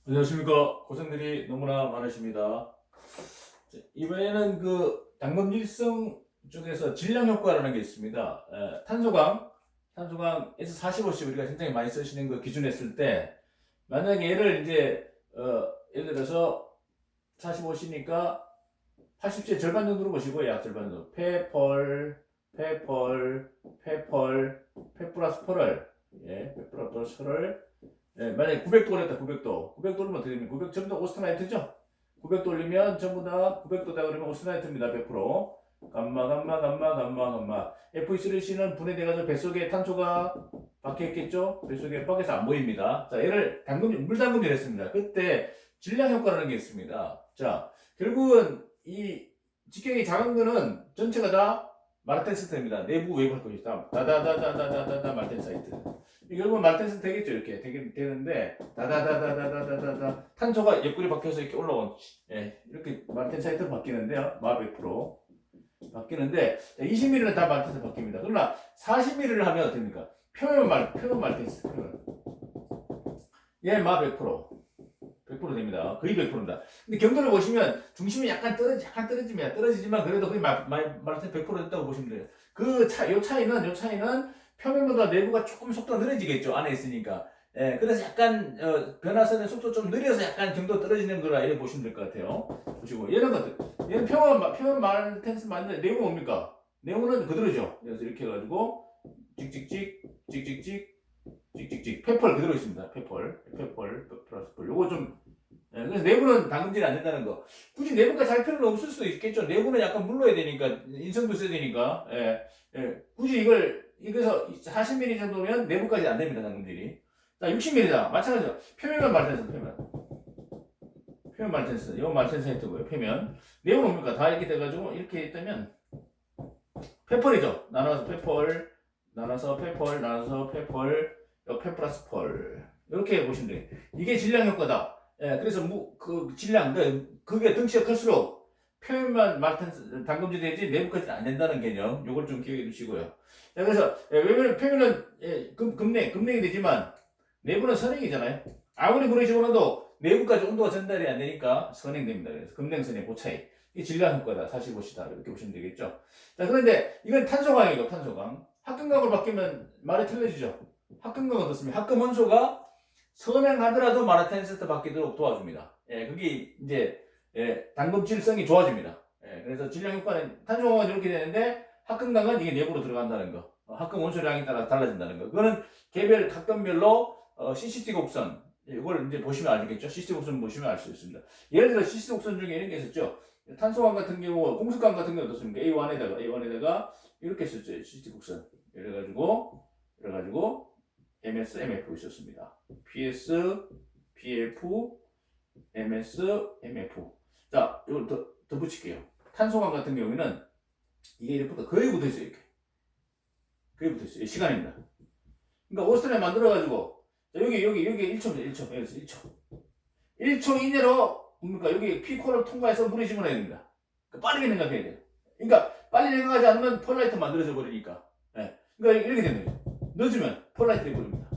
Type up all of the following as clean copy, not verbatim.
안녕하십니까. 고생들이 너무나 많으십니다. 이번에는 그 당금질성 쪽에서 질량 효과라는 게 있습니다. 탄소광에서 45씩 우리가 굉장히 많이 쓰시는 거 기준했을 때, 만약에 얘를 이제, 예를 들어서 45시니까 80세 절반 정도로 보시고, 약 절반 정도. 페 플러스 펄을, 페 플러스 펄을 만약에 900도 올렸다, 900도. 900도 면 어떻게 됩니까? 900 전부 다 오스트나이트죠? 900도 올리면 전부 다 900도다 그러면 오스트나이트입니다, 100%. 감마. FE3C는 분해돼가지고 뱃속에 탄소가 박혀있겠죠? 뱃속에 밖에서 안 보입니다. 자, 얘를 물담금질 했습니다. 그때 질량 효과라는 게 있습니다. 자, 결국은 이 직경이 작은 거는 전체가 다 마르텐 시스템입니다. 내부 외부 할 것이 다 다다다다다다다 마르텐 사이트. 결국은 마르텐스 되겠죠. 이렇게 되는데 다다다다다다다다 탄소가 옆구리 박혀서 이렇게 올라온 이렇게 마르텐 사이트로 바뀌는데요. 마 100% 바뀌는데 20mm는 다 마르텐스 바뀝니다. 그러나 40mm를 하면 어떻습니까? 표면 마르텐스 얘마 100% 됩니다. 거의 100%입니다. 근데 경도를 보시면 중심이 약간 떨어지지만 그래도 거의 마르텐 100% 됐다고 보시면 돼요. 요 차이는 표면보다 내부가 조금 속도가 느려지겠죠. 안에 있으니까. 그래서 약간 변화선의 속도 좀 느려서 약간 경도 떨어지는 거라 이렇게 보시면 될 것 같아요. 보시고 얘는 표면 마르텐스 맞는데 내용은 뭡니까? 내용은 그대로죠. 그래서 이렇게 해가지고 찍찍찍 페펄 그대로 있습니다. 페펄 플러스 펄. 요거 좀 그래서 내부는 당금질이 안 된다는 거. 굳이 내부가 잘 필요는 없을 수도 있겠죠. 내부는 약간 물러야 되니까 인성도 써야 되니까. 굳이 이거서 40mm 정도면 내부까지 안 됩니다. 당금질이. 자, 60mm다. 마찬가지로 표면만 말텐스 표면 말텐스. 이건 말텐스 힌트고요. 표면. 내부는 뭡니까? 다 이렇게 돼가지고 이렇게 있다면 페펄이죠. 나눠서 페펄, 페 플러스 펄. 이렇게 보시면 돼요. 이게 질량 효과다. 그래서 그 질량, 그게 덩치가 클수록 표면만 담금질 되지 내부까지는 안 된다는 개념. 요걸 좀 기억해 두시고요. 자, 그래서 왜냐면 표면은 금냉이 되지만 내부는 선행이잖아요. 아무리 물에 집어넣어도 내부까지 온도가 전달이 안 되니까 선행됩니다. 그래서 금냉선행 그 차이. 이 질량 효과다. 45시다. 이렇게 보시면 되겠죠. 자, 그런데 이건 탄소광이고 탄소광. 합금광으로 바뀌면 말이 틀려지죠. 합금광은 어떻습니까? 합금 원소가 선행하더라도 마라텐스트 바뀌도록 도와줍니다. 그게 이제 당금질성이 좋아집니다. 그래서 질량 효과는 탄소광은 이렇게 되는데 합금광은 이게 내부로 들어간다는 거. 합금 원소량에 따라 달라진다는 거. 그거는 개별 각금별로 CCT 곡선 이걸 이제 보시면 알겠죠. CCT 곡선 보시면 알 수 있습니다. 예를 들어 CCT 곡선 중에 이런 게 있었죠. 탄소광 같은 경우, 공습광 같은 경우 어떻습니까? A1에다가 이렇게 썼죠. CCT 곡선. 이래가지고 MS, MF 있었습니다. PS, PF, MS, MF. 자, 이걸 더 붙일게요. 탄소광 같은 경우에는 이게 이렇게 거의 붙어 있어요. 이렇게. 거의 붙어 있어요. 시간입니다. 그러니까 오스트레 만들어가지고 여기 1초입니다. 1초. 여기서 1초. 1초 이내로 뭡니까? 여기 P코를 통과해서 물이 집어넣어야 됩니다. 그러니까 빠르게 생각해야 돼요. 그러니까 빨리 생각하지 않으면 폴라이트 만들어져 버리니까. 그러니까 이렇게 되는 거죠. 늦으면 폴라이트 돼버립니다.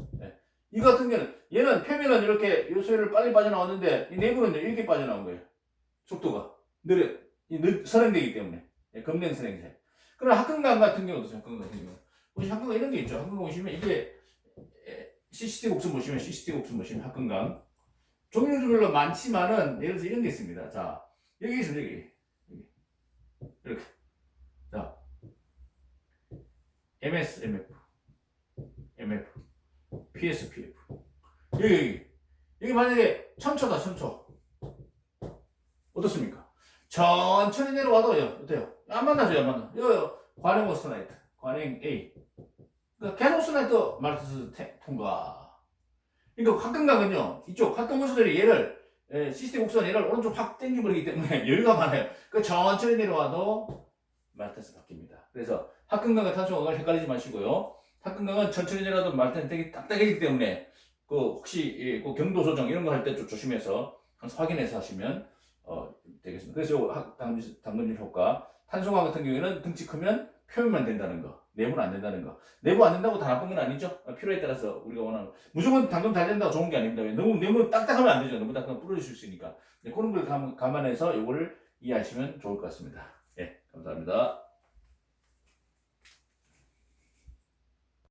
이 같은 경우는 얘는 표면은 이렇게 요소를 빨리 빠져나왔는데 이 내부는 이렇게 빠져나온 거예요. 속도가 선행되기 때문에 검냉 선행제. 그러나 합금강 같은 경우도 합금강 같은 경우 혹시 합금강 이런 게 있죠. 합금강 보시면 이게 CCT 곡선 보시면 합금강 종류별로 많지만은 예를 들어서 이런 게 있습니다. 자, 여기 있습니다. 여기 이렇게 자 MS, MF, PS, PF 여기 만약에 1000초다 1000초 어떻습니까? 천천히 내려와도요 어때요? 안 만나죠 안 만나. 이거 관행 오스나이트 관행 A 그러니까 계속 오스나이트 마르트스 통과. 그러니까 합금각은요 이쪽 합금 원소들이 얘를 시스템 곡선 얘를 오른쪽 확 당겨버리기 때문에 여유가 많아요. 그 천천히 내려와도 마르텐스 바뀝니다. 그래서 합금각과 탄소각을 헷갈리지 마시고요. 합금각은 천천히 내려와도 마르텐스 되게 딱딱해지기 때문에 그 혹시 그 경도 조정 이런 거 할 때 좀 조심해서 확인해서 하시면 되겠습니다. 그래서 당근질 효과 탄소각 같은 경우에는 등치 크면 표면만 된다는 거. 내부는 안 된다는 거. 내부 안 된다고 다 나쁜 건 아니죠. 필요에 따라서 우리가 원하는 거. 무조건 당근 잘 된다고 좋은 게 아닙니다. 너무 딱딱하면 안 되죠. 너무 딱딱하면 부러질 수 있으니까. 그런 걸 감안해서 이거를 이해하시면 좋을 것 같습니다. 예, 감사합니다.